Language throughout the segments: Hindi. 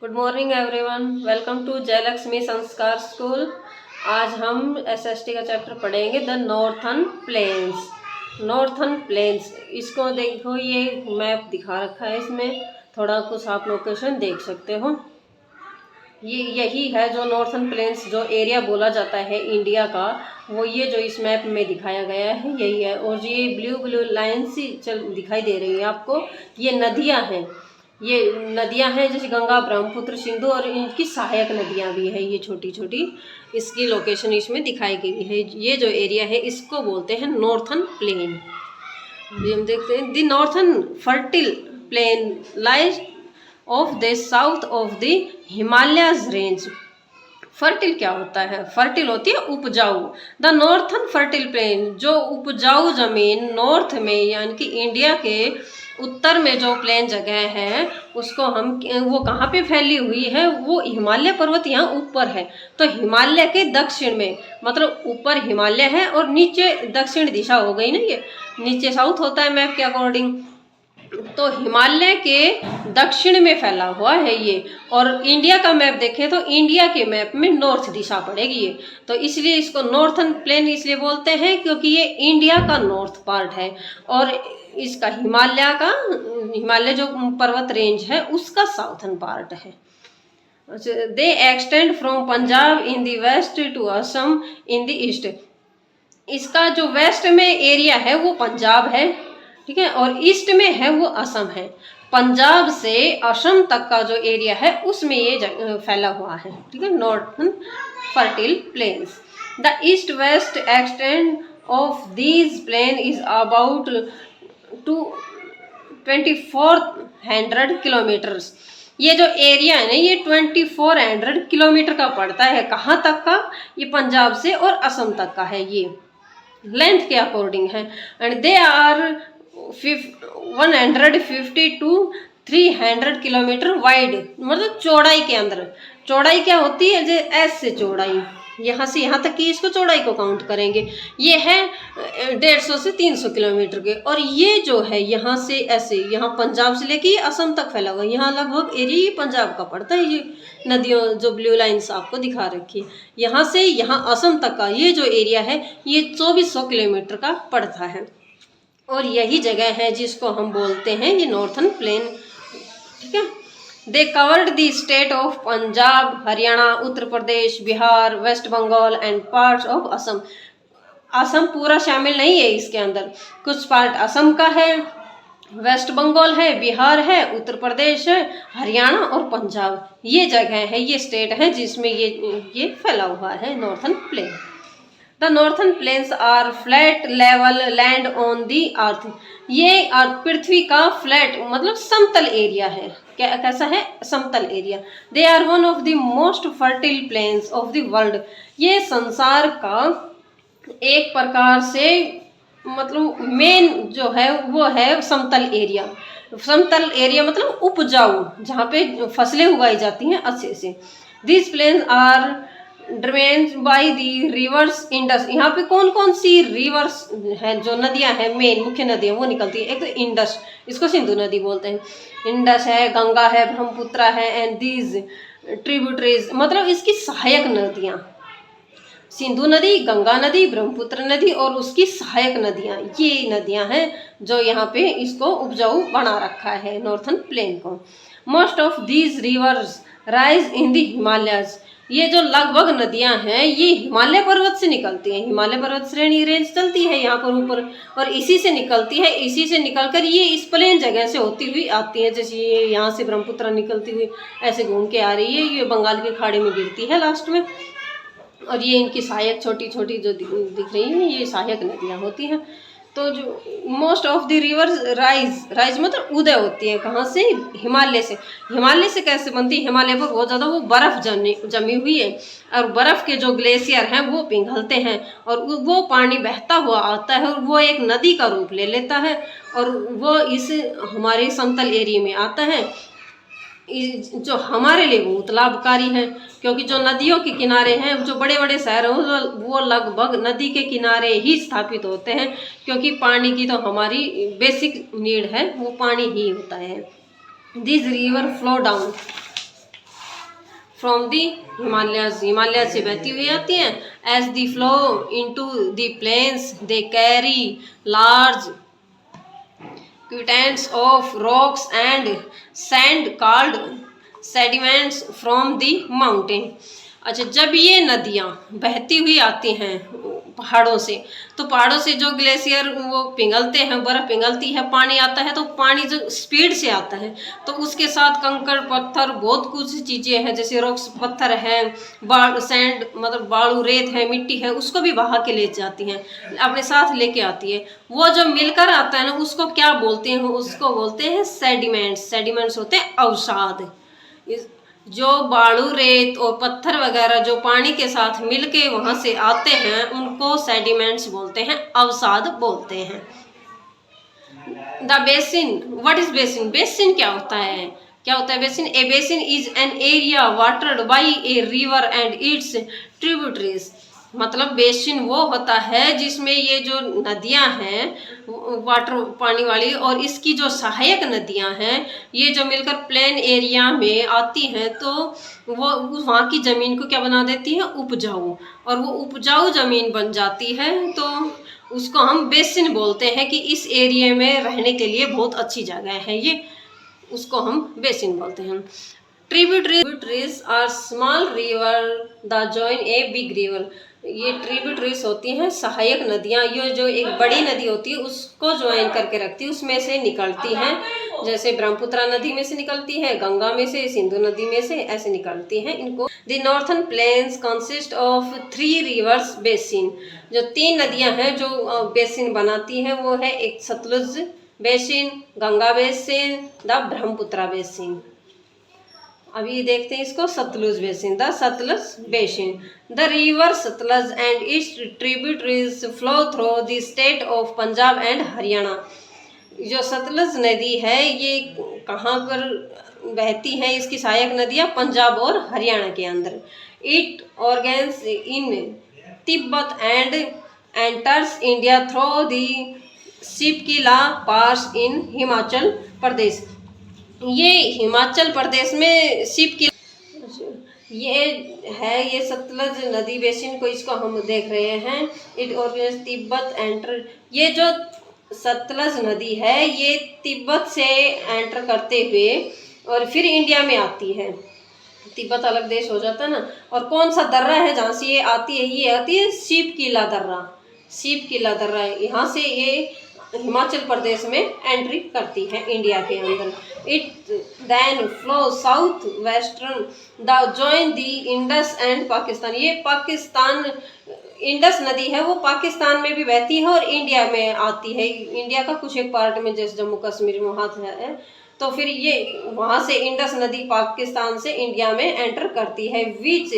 Good morning everyone, welcome to Jayalakshmi Sanskar school. आज हम एसएसटी का चैप्टर पढ़ेंगे the northern plains. Northern plains, इसको देखो, ये मैप दिखा रखा है, इसमें थोड़ा कुछ आप लोकेशन देख सकते हो। ये यही है जो नॉर्थन प्लेन्स जो एरिया बोला जाता है इंडिया का, वो ये जो इस मैप में दिखाया गया है यही है। और ये ब्लू ब्लू लाइन सी दिखाई दे रही है आपको, ये नदियाँ हैं। ये नदियां हैं जैसे गंगा, ब्रह्मपुत्र, सिंधु, और इनकी सहायक नदियां भी है ये छोटी छोटी। इसकी लोकेशन इसमें दिखाई गई है। ये जो एरिया है इसको बोलते हैं नॉर्थन प्लेन। अभी हम देखते हैं the northern fertile plain lies of the south of the Himalayas range. Fertile क्या होता है? फर्टिल होती है उपजाऊ। द नॉर्थन फर्टिल प्लेन, जो उपजाऊ जमीन नॉर्थ में यानी कि इंडिया के उत्तर में जो प्लेन जगह है उसको हम, वो कहाँ पे फैली हुई है? वो हिमालय पर्वत यहाँ ऊपर है, तो हिमालय के दक्षिण में, मतलब ऊपर हिमालय है और नीचे दक्षिण दिशा हो गई ना, ये नीचे साउथ होता है मैप के अकॉर्डिंग, तो हिमालय के दक्षिण में फैला हुआ है ये। और इंडिया का मैप देखें तो इंडिया के मैप में नॉर्थ दिशा पड़ेगी ये, तो इसलिए इसको नॉर्थन प्लेन इसलिए बोलते हैं क्योंकि ये इंडिया का नॉर्थ पार्ट है और इसका हिमालय जो पर्वत रेंज है उसका साउथन पार्ट है। They extend from Punjab in the west to Assam in the east. इसका जो वेस्ट में एरिया है वो पंजाब है, ठीक है, और ईस्ट में है वो असम है। पंजाब से असम तक का जो एरिया है उसमें ये फैला हुआ है, ठीक है, northern fertile plains. The east west extend of these plain is about 2400 kilometres. ये जो एरिया है ना ये 2400 किलोमीटर का पड़ता है। कहाँ तक का? ये पंजाब से और असम तक का है, ये लेंथ के अकॉर्डिंग है। And they are 150 to 300 kilometre wide, मतलब चौड़ाई के अंदर। चौड़ाई क्या होती है? जो ऐसे चौड़ाई, यहाँ से यहाँ तक की इसको चौड़ाई को काउंट करेंगे, ये है 150 से 300 किलोमीटर के। और ये जो है यहाँ से ऐसे, यहाँ पंजाब से लेके असम तक फैला हुआ, यहाँ लगभग एरिया पंजाब का पड़ता है। ये नदियों जो ब्लू लाइन्स आपको दिखा रखी है, यहाँ से यहाँ असम तक का ये जो एरिया है ये 2400 किलोमीटर का पड़ता है। और यही जगह है जिसको हम बोलते हैं ये नॉर्थन प्लेन, ठीक है। They covered the state of Punjab, Haryana, Uttar Pradesh, Bihar, West Bengal and parts of Assam. Assam पूरा शामिल नहीं है इसके अंदर, कुछ पार्ट असम का है, वेस्ट बंगाल है, बिहार है, उत्तर प्रदेश है, हरियाणा और पंजाब। ये जगह है, ये स्टेट है जिसमें ये फैला हुआ है northern plain. The northern plains are flat level land on the earth. ये पृथ्वी का फ्लैट मतलब समतल एरिया है। क्या कैसा है? समतल area. They are one of the most fertile plains of the world. ये संसार का एक प्रकार से मतलब मेन जो है वो है समतल एरिया। समतल एरिया मतलब उपजाऊ, जहाँ पे फसलें उगाई जाती हैं अच्छे से। These plains are drained by the rivers Indus. यहाँ पे कौन कौन सी रिवर्स हैं, जो नदियाँ हैं, मेन मुख्य नदियाँ वो निकलती है। एक तो इंडस, इसको सिंधु नदी बोलते हैं, इंडस है, गंगा है, ब्रह्मपुत्र है, एंड दीज ट्रिब्यूटरीज मतलब इसकी सहायक नदियाँ, सिंधु नदी, गंगा नदी, ब्रह्मपुत्र नदी और उसकी सहायक नदियाँ, ये नदियाँ हैं जो यहाँ पे इसको उपजाऊ बना रखा है नॉर्थन प्लेन को। Most of these rivers rise in the Himalayas. ये जो लगभग नदियां हैं ये हिमालय पर्वत से निकलती हैं। हिमालय पर्वत श्रेणी रेंज चलती है यहाँ पर ऊपर और इसी से निकलती है। इसी से निकलकर ये इस प्लेन जगह से होती हुई आती है, जैसे ये यहाँ से ब्रह्मपुत्र निकलती हुई ऐसे घूम के आ रही है, ये बंगाल के खाड़ी में गिरती है लास्ट में। और ये इनकी सहायक छोटी छोटी जो दिख रही हैं ये सहायक नदियाँ होती हैं। तो जो most of the reverse rise मतलब उदय होती है कहाँ से? हिमालय से। हिमालय से कैसे बनती है? हिमालय पर बहुत ज़्यादा वो बर्फ़ जमी हुई है और बर्फ़ के जो ग्लेशियर हैं वो पिघलते हैं और वो पानी बहता हुआ आता है और वो एक नदी का रूप ले लेता है और वो इस हमारे समतल एरिया में आता है, जो हमारे लिए बहुत लाभकारी है। क्योंकि जो नदियों के किनारे हैं, जो बड़े बड़े शहर हैं वो लगभग नदी के किनारे ही स्थापित होते हैं, क्योंकि पानी की तो हमारी बेसिक नीड है, वो पानी ही होता है। This river flow down from the Himalayas, Himalaya से बहती हुई आती हैं। As they flow into the plains they carry large quantities of rocks and sand called sediments from the mountain. अच्छा, जब ये नदियाँ बहती हुई आती हैं पहाड़ों से, तो पहाड़ों से जो ग्लेशियर वो पिघलते हैं, बर्फ़ पिघलती है, पानी आता है, तो पानी जो स्पीड से आता है तो उसके साथ कंकड़ पत्थर बहुत कुछ चीज़ें हैं, जैसे रॉक्स पत्थर है, सैंड मतलब बालू रेत है, मिट्टी है, उसको भी बहा के ले जाती हैं, अपने साथ लेके आती है। वो जो मिलकर आता है ना, उसको क्या बोलते हैं? उसको बोलते हैं सेडिमेंट्स। सेडिमेंट्स होते हैं अवसाद। जो बालू रेत और पत्थर वगैरह जो पानी के साथ मिलके वहां से आते हैं, उनको सेडिमेंट्स बोलते हैं, अवसाद बोलते हैं। The basin, what is basin? Basin क्या होता है? क्या होता है basin? A basin is an area watered by a river and its tributaries. मतलब बेसिन वो होता है जिसमें ये जो नदियां हैं वाटर पानी वाली और इसकी जो सहायक नदियां हैं, ये जो मिलकर प्लेन एरिया में आती हैं, तो वो वहाँ की ज़मीन को क्या बना देती है? उपजाऊ। और वो उपजाऊ ज़मीन बन जाती है, तो उसको हम बेसिन बोलते हैं कि इस एरिया में रहने के लिए बहुत अच्छी जगह है ये, उसको हम बेसिन बोलते हैं। Tributaries are small river the join a big river. ये ट्रिब्यूटरीज होती हैं सहायक नदियाँ, ये जो एक बड़ी नदी होती है उसको ज्वाइन करके रखती है, उसमें से निकलती हैं। जैसे ब्रह्मपुत्रा नदी में से निकलती है, गंगा में से, सिंधु नदी में से, ऐसे निकलती हैं इनको। The northern plains consist of 3 rivers basin. जो 3 नदियाँ हैं जो बेसिन बनाती हैं वो है एक Satluj basin, Ganga basin, the Brahmaputra basin. अभी देखते हैं इसको, Satluj basin, the Satluj basin. The river Satluj and its tributaries flow through the state of Punjab and Haryana. जो सतलुज नदी है ये कहाँ पर बहती है? इसकी सहायक नदियाँ पंजाब और हरियाणा के अंदर। It originates in Tibet and enters India through the Shipkila pass in Himachal Pradesh. ये हिमाचल प्रदेश में शिपकिला ये है, ये सतलुज नदी बेसिन को इसको हम देख रहे हैं। इट ऑर्गेन्स तिब्बत एंटर, ये जो सतलुज नदी है ये तिब्बत से एंटर करते हुए और फिर इंडिया में आती है। तिब्बत अलग देश हो जाता है ना। और कौन सा दर्रा है जहाँ से ये आती है? ये आती है शिपकिला दर्रा। शिपकिला दर्रा, यहाँ से ये हिमाचल प्रदेश में एंट्री करती है इंडिया के अंदर। It then flow south western the join the Indus and Pakistan. ये पाकिस्तान, इंडस नदी है वो पाकिस्तान में भी बहती है और इंडिया में आती है। इंडिया का कुछ एक पार्ट में, जैसे जम्मू कश्मीर में वहाँ है, तो फिर ये वहाँ से इंडस नदी पाकिस्तान से इंडिया में एंटर करती है। Which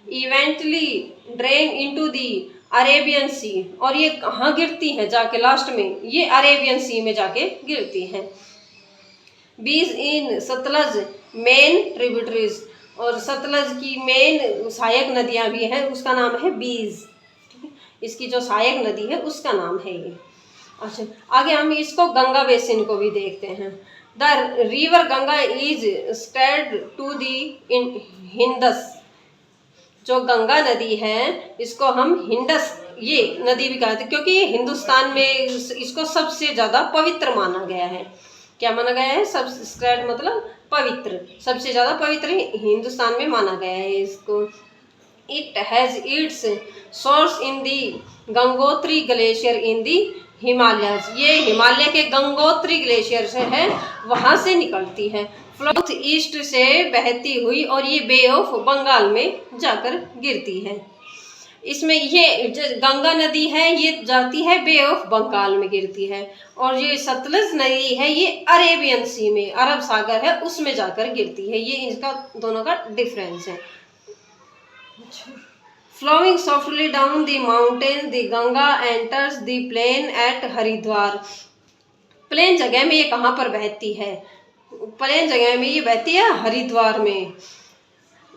eventually drain into the Arabian sea. और ये कहाँ गिरती है जाके? लास्ट में ये अरेबियन सी में जाके गिरती है। बीज इन सतलज मेन ट्रिब्यूटरीज, और सतलज की मेन सहायक नदियाँ भी हैं, उसका नाम है बीज। इसकी जो सहायक नदी है उसका नाम है ये। अच्छा, आगे हम इसको गंगा बेसिन को भी देखते हैं। The river Ganga is straight to the Indus. जो गंगा नदी है इसको हम हिंडस ये नदी भी कहते हैं, क्योंकि ये हिंदुस्तान में इसको सबसे ज़्यादा पवित्र माना गया है। क्या माना गया है? सबसे मतलब पवित्र, सबसे ज़्यादा पवित्र हिंदुस्तान में माना गया है इसको। It has its source in the Gangotri glacier in the Himalayas. ये हिमालय के गंगोत्री ग्लेशियर से है, वहाँ से निकलती है, फ्लोथ ईस्ट से बहती हुई, और ये बे ऑफ बंगाल में जाकर गिरती है। इसमें ये जो गंगा नदी है ये जाती है बे ऑफ बंगाल में गिरती है, और ये सतलज नदी है ये अरेबियन सी में, अरब सागर है उसमें जाकर गिरती है। ये इनका दोनों का डिफरेंस है। Flowing softly down the mountains, the Ganga enters the plain at Haridwar. Plain जगह में ये कहाँ पर बहती है? प्लेन जगह में ये बहती है हरिद्वार में।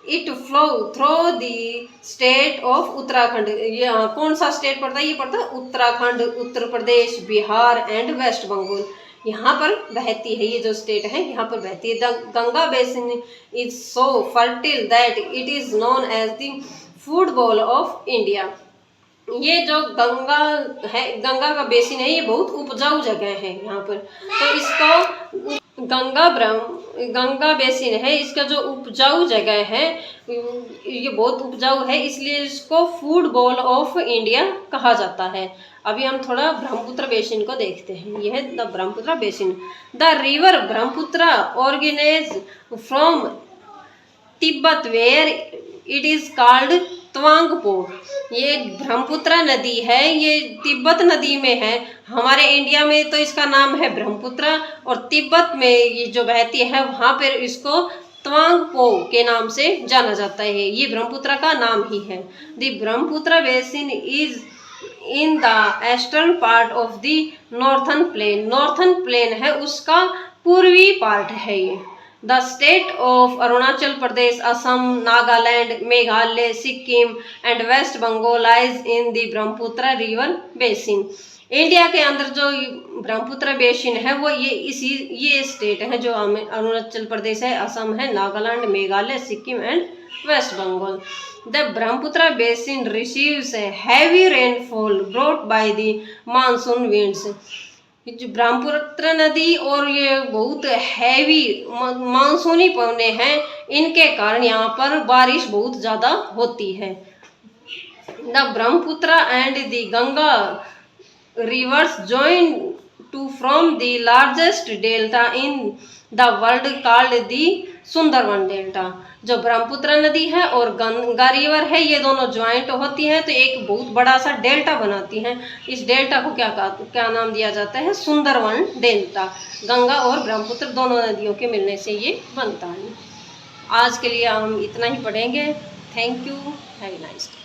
It flow through the state of Uttarakhand. ये कौन सा स्टेट पड़ता है? ये पड़ता है उत्तराखंड, उत्तर प्रदेश, बिहार एंड वेस्ट बंगाल। यहाँ पर बहती है, ये जो स्टेट है यहाँ पर बहती है। The Ganga basin is so fertile that it is known as the football of India. ये जो गंगा है, गंगा का बेसिन है, ये बहुत उपजाऊ जगह है यहाँ पर। तो इसको गंगा बेसिन है, इसका जो उपजाऊ जगह है, ये बहुत उपजाऊ है, इसलिए इसको फुटबॉल ऑफ इंडिया कहा जाता है। अभी हम थोड़ा ब्रह्मपुत्र बेसिन को देखते हैं। यह है the Brahmaputra basin. The river Brahmaputra originates from Tibet where it is called Tsangpo. ये ब्रह्मपुत्र नदी है, ये तिब्बत नदी में है। हमारे इंडिया में तो इसका नाम है ब्रह्मपुत्र, और तिब्बत में ये जो बहती है वहाँ पर इसको तवांगपो के नाम से जाना जाता है। ये ब्रह्मपुत्र का नाम ही है। The Brahmaputra basin is in the eastern part of the northern plain. Northern plain है उसका पूर्वी पार्ट है ये। The state of Arunachal Pradesh, Assam, Nagaland, Meghalaya, Sikkim and West Bengal lies in the Brahmaputra river basin. India के अंदर जो ब्रह्मपुत्र बेसिन है वो ये स्टेट है जो अरुणाचल प्रदेश है, असम है, Nagaland, Meghalaya, Sikkim and West Bengal. The Brahmaputra basin receives heavy rainfall brought by the monsoon winds. जो ब्रह्मपुत्र नदी और ये बहुत हैवी मानसूनी पवने हैं, इनके कारण यहाँ पर बारिश बहुत ज़्यादा होती है। The Brahmaputra and the Ganga rivers join to form the largest delta in the world called the Sundarban delta. जो ब्रह्मपुत्र नदी है और गंगा रिवर है, ये दोनों ज्वाइंट होती हैं तो एक बहुत बड़ा सा डेल्टा बनाती हैं। इस डेल्टा को क्या नाम दिया जाता है? सुंदरवन डेल्टा। गंगा और ब्रह्मपुत्र दोनों नदियों के मिलने से ये बनता है। आज के लिए हम इतना ही पढ़ेंगे। Thank you, have a nice day.